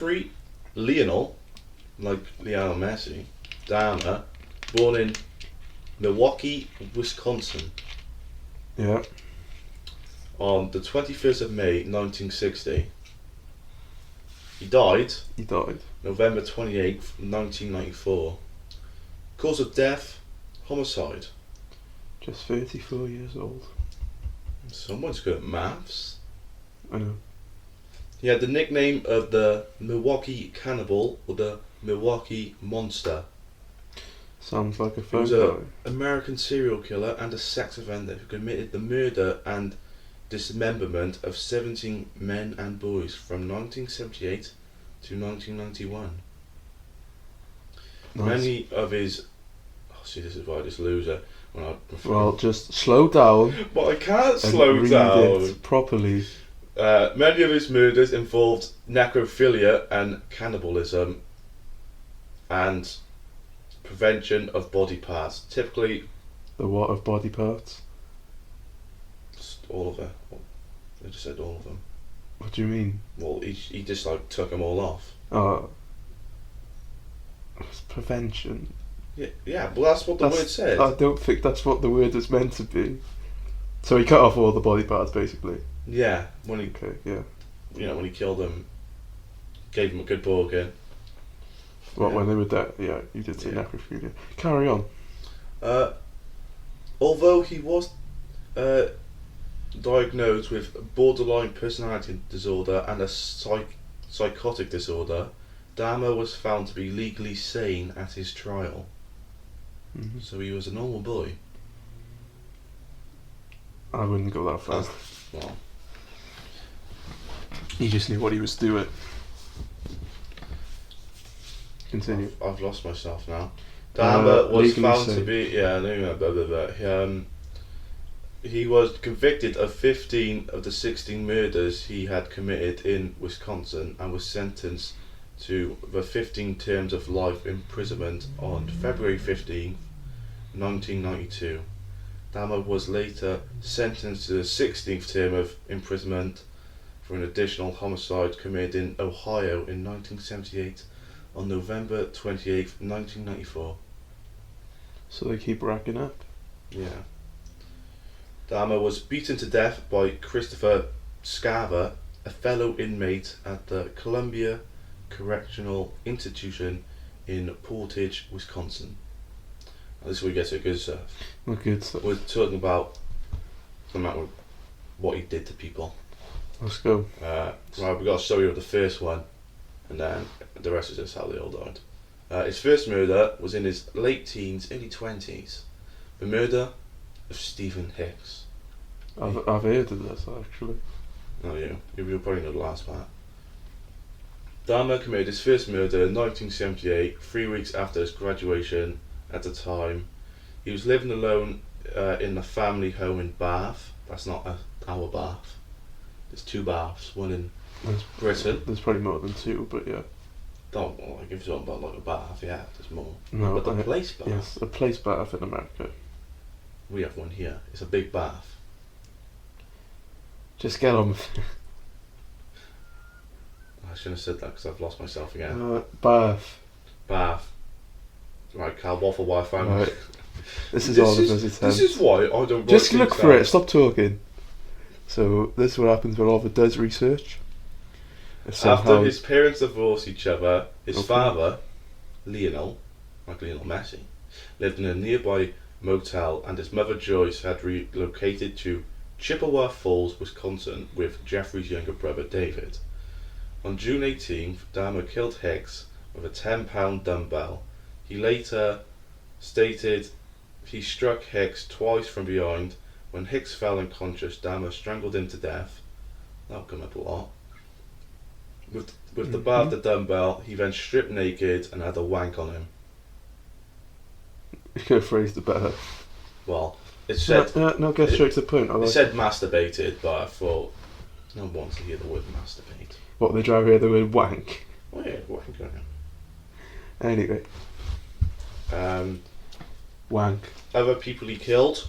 Jeffrey Lionel, like Lionel Messi, Dahmer, born in Milwaukee, Wisconsin, Yeah. on the 21st of May 1960. He died He died. November 28th, 1994. Cause of death, homicide. Just 34 years old. Someone's good at maths. I know. He had the nickname of the Milwaukee Cannibal or the Milwaukee Monster. Sounds like a He phone was guy. an American serial killer and a sex offender who committed the murder and dismemberment of 17 men and boys from 1978 to 1991. Nice. Many of his... Oh, see, this is why I just lose it. Well, just slow down. But I can't and slow read down. it properly. Many of his murders involved necrophilia and cannibalism and prevention of body parts. Typically, The what of body parts? just all of it. I just said all of them. What do you mean? Well, he just like took them all off. It's prevention. Yeah, well that's what the word said. I don't think that's what the word is meant to be. So he cut off all the body parts, basically. Yeah, when he, Okay, yeah. when he killed them, gave them a good bargain. What, Yeah. when they were dead? Yeah, you did say Yeah. necrophilia. Carry on. Although he was diagnosed with borderline personality disorder and a psychotic disorder, Dahmer was found to be legally sane at his trial. Mm-hmm. So he was a normal boy. I wouldn't go that far. Well, He just knew what he was doing. Continue. I've lost myself now. Dahmer was legally found sane. to be he was convicted of 15 of the 16 murders he had committed in Wisconsin and was sentenced to the 15 terms of life imprisonment on February 15, 1992. Dahmer was later sentenced to the 16th term of imprisonment for an additional homicide committed in Ohio in 1978 on November 28th, 1994. So they keep racking up. Yeah. Dahmer was beaten to death by Christopher Scarver, a fellow inmate at the Columbia Correctional Institution in Portage, Wisconsin. Now, this is where we get to a good stuff. What good stuff. We're talking about what he did to people. Let's go. Right, we got a story of the first one, and then the rest is just how they all died. His first murder was in his late teens, early 20s. The murder of Stephen Hicks. I've heard of this, actually. Oh, yeah, you'll probably know the last part. Dahmer committed his first murder in 1978, 3 weeks after his graduation. At the time, he was living alone in a family home in Bath. That's not our Bath. There's two baths, one in Britain. There's probably more than two, but yeah. Don't like if you're talking about like a bath, yeah, there's more. No, But the place bath, Yes, a place bath in America. we have one here. It's a big bath. Just get on with it. I shouldn't have said that because I've lost myself again. Bath. Bath. Right, Cal Waffle Wi-Fi. Right. This is all the visitors. This is why I don't. Just write look things for it, down. stop talking. So, this is what happens when Oliver does research. After his parents divorced each other, his Okay. father, Lionel, like Lionel Messi, lived in a nearby motel, and his mother Joyce had relocated to Chippewa Falls, Wisconsin, with Jeffrey's younger brother David. On June 18th, Dahmer killed Hicks with a 10-pound dumbbell. He later stated he struck Hicks twice from behind. When Hicks fell unconscious, Dahmer strangled him to death. That'll come up a lot. With the bar of the dumbbell, he then stripped naked and had a wank on him. You could have phrased it better. Well, it said No, get straight to the point. it said masturbated, but I thought no one wants to hear the word masturbate. What, they drive here the word wank? Oh yeah, wank on him. Anyway, wank. Other people he killed: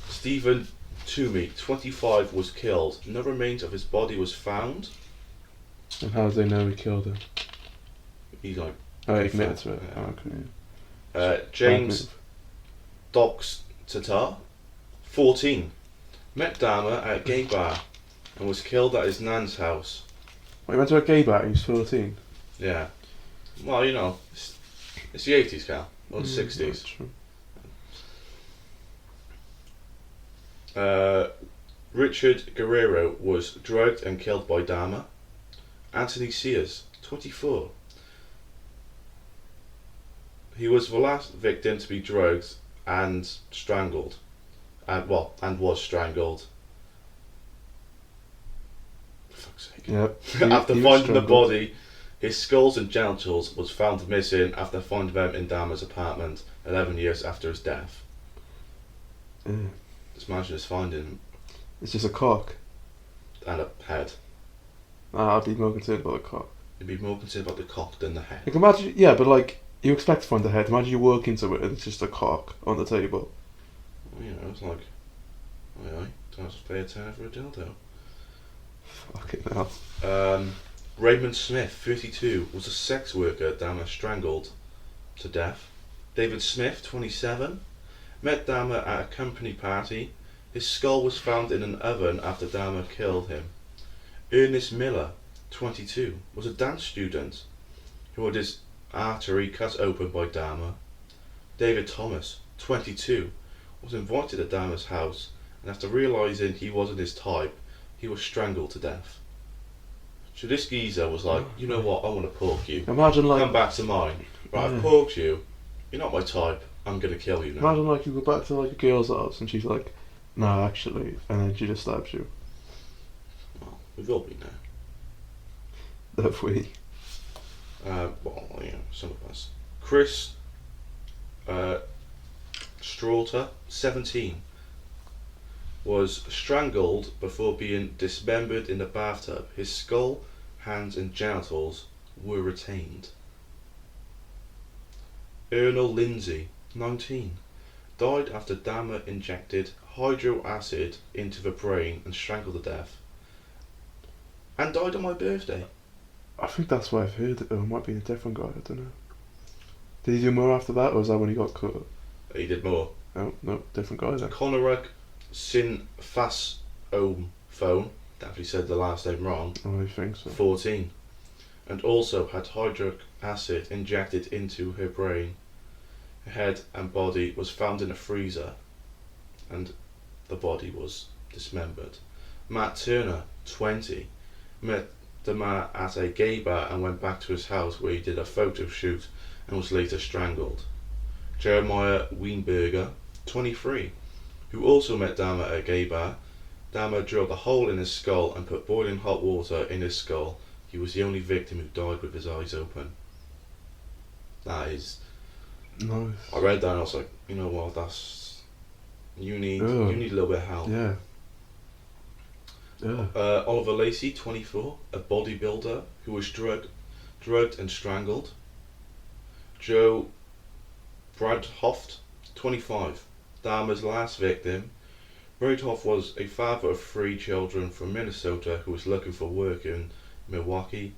Stephen Toomey, 25, was killed. No remains of his body was found. And how do they know he killed him? He's like... Oh, he admitted to it. Yeah. Oh, okay. James Dox Tatar, 14, met Dahmer at a gay bar and was killed at his nan's house. Well, he went to a gay bar, he was 14. Yeah. Well, you know, it's the 80s, Cal. Or the 60s. Richard Guerrero was drugged and killed by Dahmer. Anthony Sears, 24. He was the last victim to be drugged and strangled. And was strangled. For fuck's sake. Yep. After finding the body, his skulls and genitals was found missing after finding them in Dahmer's apartment 11 years after his death. Just imagine us finding It's just a cock. and a head. I'd be more concerned about the cock. You'd be more concerned about the cock than the head. Like imagine, yeah, but like, you expect to find the head. Imagine you walk into it and it's just a cock on the table. You know, it's like, aye, don't have to pay a tenner for a dildo. Fucking hell. Raymond Smith, 32, was a sex worker Dahmer strangled to death. David Smith, 27, met Dahmer at a company party. His skull was found in an oven after Dahmer killed him. Ernest Miller, 22, was a dance student who had his artery cut open by Dahmer. David Thomas, 22, was invited at Dahmer's house, and after realising he wasn't his type, he was strangled to death. So this geezer was like, you know what, I want to pork you. Imagine like... Come back to mine. Right, Yeah. I've porked you. You're not my type. I'm going to kill you now. Imagine like you go back to like a girl's house and she's like, no, actually, and then she just stabs you. Well, we've all been there. Have we? Well, you know, some of us. Chris Straughter, 17, was strangled before being dismembered in the bathtub. His skull, hands and genitals were retained. Ernal Lindsay, 19, died after Dahmer injected hydro acid into the brain and strangled to death. And died on my birthday. I think that's why I've heard it, or it might be a different guy, I don't know. Did he do more after that, or was that when he got caught? He did more. Oh, no, different guy then. Conorrug Sin Fas Phone, definitely said the last name wrong, Oh, I think so. 14, and also had hydric acid injected into her brain. Her head and body was found in a freezer, and the body was dismembered. Matt Turner, 20, met the man at a gay bar and went back to his house where he did a photo shoot and was later strangled. Jeremiah Weinberger, 23, who also met Dahmer at a gay bar. Dahmer drilled a hole in his skull and put boiling hot water in his skull. He was the only victim who died with his eyes open. That is... Nice. I read that and I was like, you know what, that's... You need a little bit of help. Yeah. Yeah. Oliver Lacey, 24, a bodybuilder who was drugged and strangled. Joe Bradhoft, 25, Dahmer's last victim. Bradhoft was a father of 3 children from Minnesota who was looking for work in Milwaukee.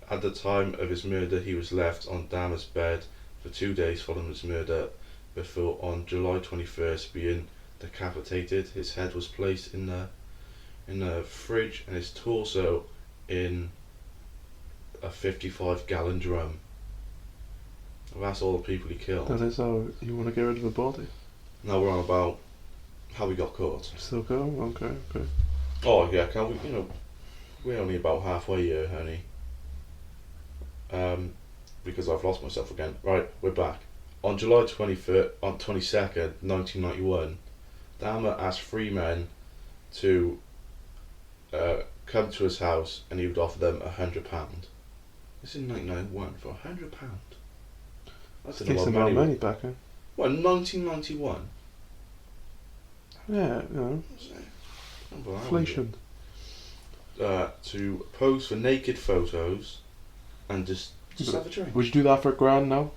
At the time of his murder, he was left on Dahmer's bed for 2 days following his murder, before on July 21st being decapitated. His head was placed in the fridge and his torso in a 55-gallon drum. That's all the people he killed. That is how you want to get rid of a body. Now we're on about how we got caught. Still going? Okay. Oh yeah, can we? You know, we're only about halfway here, honey. Because I've lost myself again. Right, we're back. On July 22nd, 1991, Dahmer asked 3 men to come to his house, and he would offer them £100. This is in 1991 for £100. That's a lot of money back then. What, in 1991? Yeah, you know. Inflation. To pose for naked photos and just have a drink. Would you do that for £1,000 now?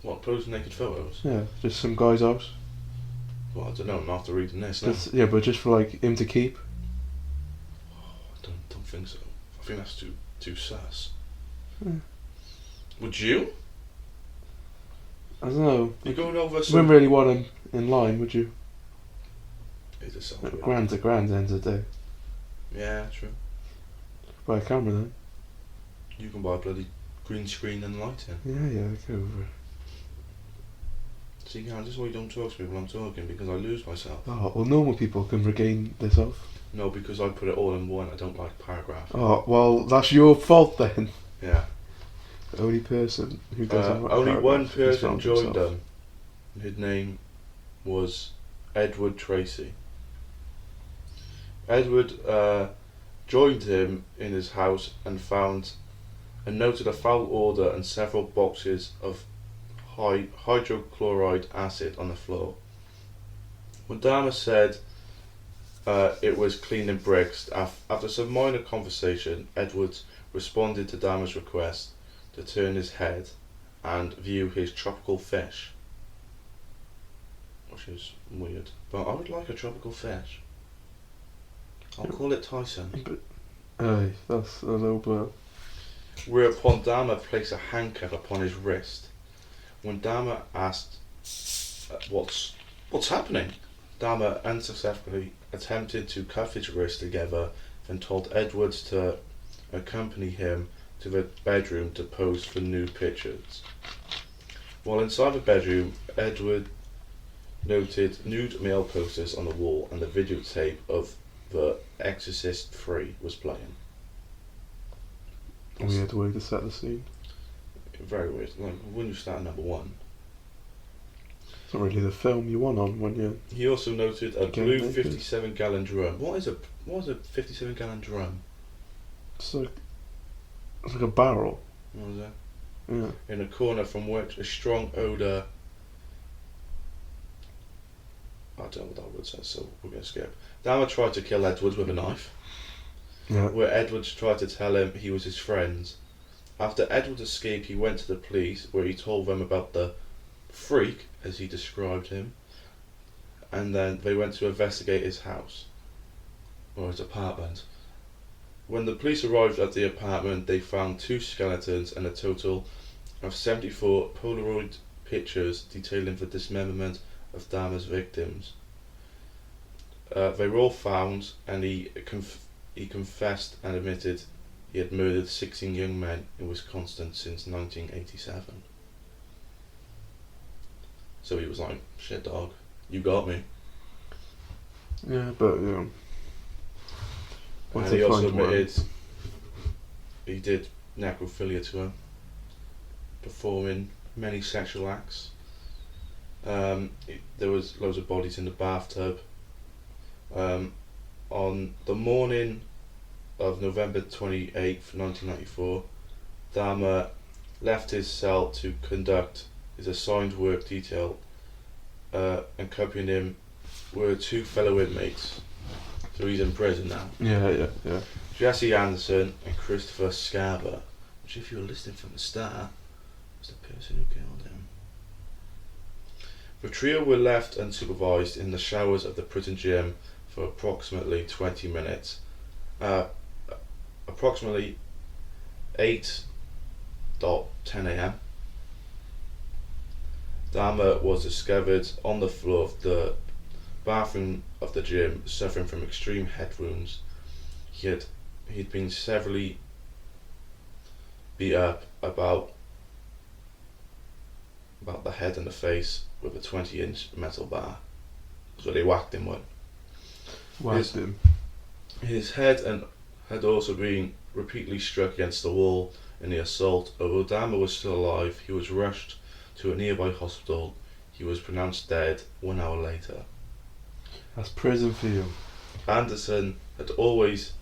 What, pose for naked photos? Yeah, just some guy's house. Well, I don't know, I'm after reading this now. Yeah, but just for like him to keep. I don't think so. I think that's too Too sus. Hmm. Would you? I don't know. You're going over You some... wouldn't really want him in line, would you? It just sounds weird. Grand's a grand end of the day. Yeah, true. Buy a camera then. You can buy a bloody green screen and lighting. Yeah, go over. See, yeah, this is why you don't talk to me when I'm talking, because I lose myself. Oh, well, normal people can regain this off. No, because I put it all in one. I don't like paragraph. Oh, well, that's your fault then. Yeah. The only person who doesn't write Only one paragraphs is person found joined himself. them. His name was Edward Tracy. Edward joined him in his house and found and noted a foul odor and several boxes of hydrochloric acid on the floor. When Dahmer said it was cleaning bricks, after some minor conversation, Edwards responded to Dahmer's request to turn his head and view his tropical fish, which is weird, but I would like a tropical fish. I'll call it Tyson. Aye, that's a low blow. Whereupon Dahmer placed a handcuff upon his wrist. When Dahmer asked, what's happening? Dahmer unsuccessfully attempted to cuff his wrist together, then told Edwards to accompany him to the bedroom to pose for nude pictures. While inside the bedroom, Edward noted nude male posters on the wall and the videotape of The Exorcist 3 was playing. Weird way to set the scene. Very weird. Like, wouldn't you start at number one? It's not really the film you want on when you... He also noted a Again, blue naked. 57-gallon drum. What is a 57-gallon drum? It's like a barrel. What was that? Yeah. In a corner from which a strong odour... I don't know what that word says, so we're going to skip. Dahmer tried to kill Edwards with a knife, Yeah. where Edwards tried to tell him he was his friend. After Edwards escaped, he went to the police, where he told them about the freak, as he described him, and then they went to investigate his house, or his apartment. When the police arrived at the apartment, they found 2 skeletons and a total of 74 Polaroid pictures detailing the dismemberment of Dahmer's victims. They were all found, and he confessed and admitted he had murdered 16 young men in Wisconsin since 1987. So he was like, shit dog, you got me. Yeah, but, you know... And Once he they also find one- admitted he did necrophilia to her, performing many sexual acts. There was loads of bodies in the bathtub. On the morning of November 28th, 1994, Dahmer left his cell to conduct his assigned work detail. Accompanying him were 2 fellow inmates, so he's in prison now. Yeah. Jesse Anderson and Christopher Scarver, which, if you were listening from the start, was the person who killed him. The trio were left unsupervised in the showers of the prison gym for approximately 20 minutes. Approximately 8:10 a.m. Dahmer was discovered on the floor of the bathroom of the gym, suffering from extreme head wounds. He'd been severely beat up about the head and the face with a 20-inch metal bar. So they whacked him with. Whacked him. His head had also been repeatedly struck against the wall in the assault. Although Dahmer was still alive, he was rushed to a nearby hospital. He was pronounced dead 1 hour later. That's prison for you. Anderson had always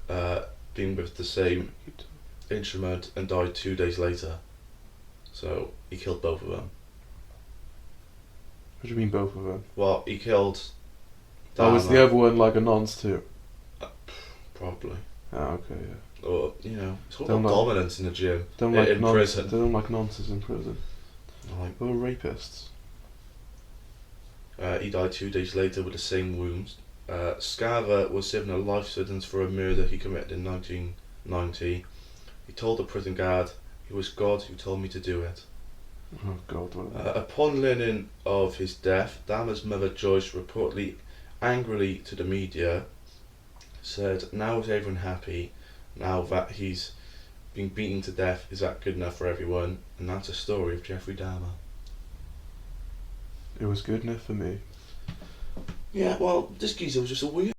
been with the same instrument and died 2 days later. So he killed both of them. What do you mean both of them? Well, he killed Dahmer. Oh, was the other one like a nonce too? Probably. Oh, okay, yeah. Or, you know, it's all Don't about like- dominance in the gym. Don't like in nonce. prison. They don't like nonces in prison. Like, Or rapists. he died 2 days later with the same wounds. Scarver was given a life sentence for a murder he committed in 1990. He told the prison guard, "It was God who told me to do it." Oh God. Upon learning of his death, Dahmer's mother Joyce reportedly angrily to the media said, "Now is everyone happy? Now that he's been beaten to death, is that good enough for everyone?" And that's a story of Jeffrey Dahmer. It was good enough for me. Yeah, well, this geezer was just a weirdo.